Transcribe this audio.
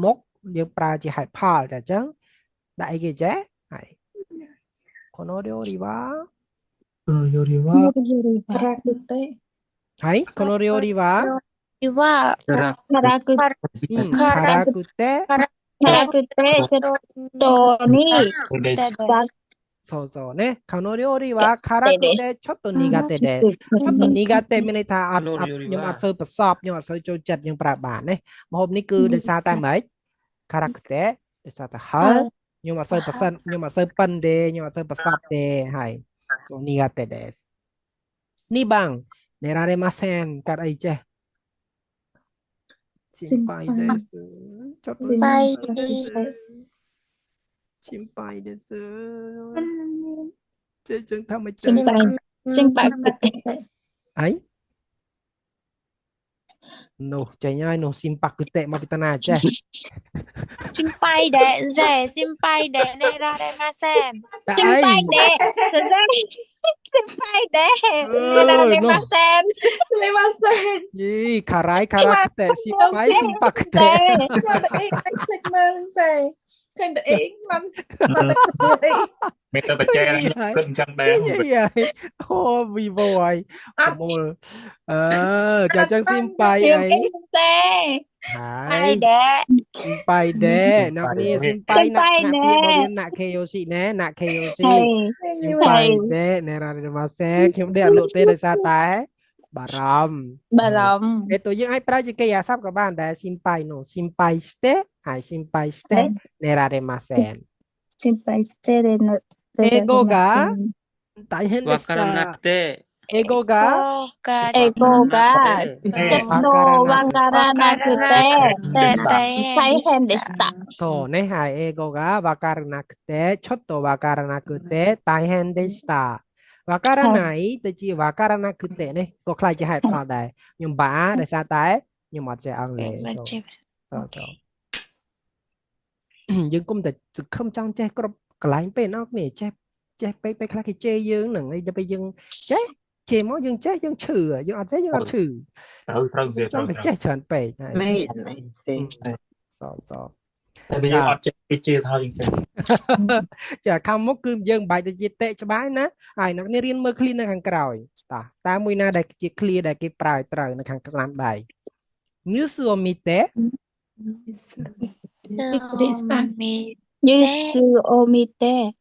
មុខយើងប្រើជាហេតុផលតែអញ្ចឹងដាក់អីគេចេះហើយこの料理はこのよりはカラクテはいこの料理はは、辛カラク辛くてカラクテちょっとにくです。そうそうねこの料理は辛くてちょっと苦手ですちょっと苦手មានន័យថាអត់ខ្ញុំអត់សូវប្រសពខ្ញុំអត់សូវចូលចិត្តយើងប្រើបានណាម្ហូបនេះគឺដោយសារតែម៉េច辛くてដោយសារតែហឹរខ្ញុំអត់សូវប៉ិនទេខ្ញុំអត់សូវប្រសពទេហើយ苦手ですនេះបង寝られませんកាត់អីចេះ心配ですちょっと心配ですចឹងថាមិនចេះហើយនោះចេញហើយនោះស៊ីមប៉ាគឺតេមកពីតាណាចេះ心配です心配で寝られません心配で寝られませんយីខារ៉ៃくて心配ស៊ីមប៉ាគឺតេឃើញតែអីមិនមានតែបច្ចេកខ្ញុំគិតអញ្ចឹងដែរអូវីវហើយមូលចាចឹងស៊ីមប៉ៃអីហើយស៊ីមប៉ៃដែរអ្នកនេះស៊ីមប៉ៃណាក់ពីបរៀនណាក់ KOC ណែណាក់ KOC ស៊ីមប៉ៃដែរណែរ៉ារ៉ាម៉ាសេខ្ញុំដែរអត់លក់ទេដោយសារតែបារម្ភពេលតើយើងអាចប្រើជាកិរិយាសព្ទក៏បានដែរស៊ីមប៉ៃនោះស៊ីមប៉ៃស្ទេはい心配して寝られません。心配して英語が大変でした。わからなくて。英語がちょっとわからなくて大変でした。そうね、はい、英語がわからなくて、ちょっとわからなくて大変でした。わからないទៅជាわからなくてねក៏ខ្លាចជាហេតុផលដែរខ្ញុំបាដោយសារតែខ្ញុំអត់ចេះអង់គ្លេសそうយើងគុំតែសង្ឃឹមចង់ចេះគ្រប់កន្លែងពេលអស់គ្នាចេះពេលខ្លះគេជេរយើងហ្នឹងហើយដល់ពេលយើងចេះជេរមកយើងចេះយើងឈឺយើងអត់ចេះយើងអត់ឈឺត្រូវចេះច្រើនពេកហើយសតែយើងអត់ចេះពីជេរថាយើងចេះចាខាងមុខគឺយើងបាច់ទៅជាតេច្បាស់ណាហើយអ្នកនេះរៀនមើល clean នៅខាងក្រោយតើមួយណាដែលជា clear ដែលគេប្រើត្រូវនៅខាងស្នាមដៃ news を見てニュースを見て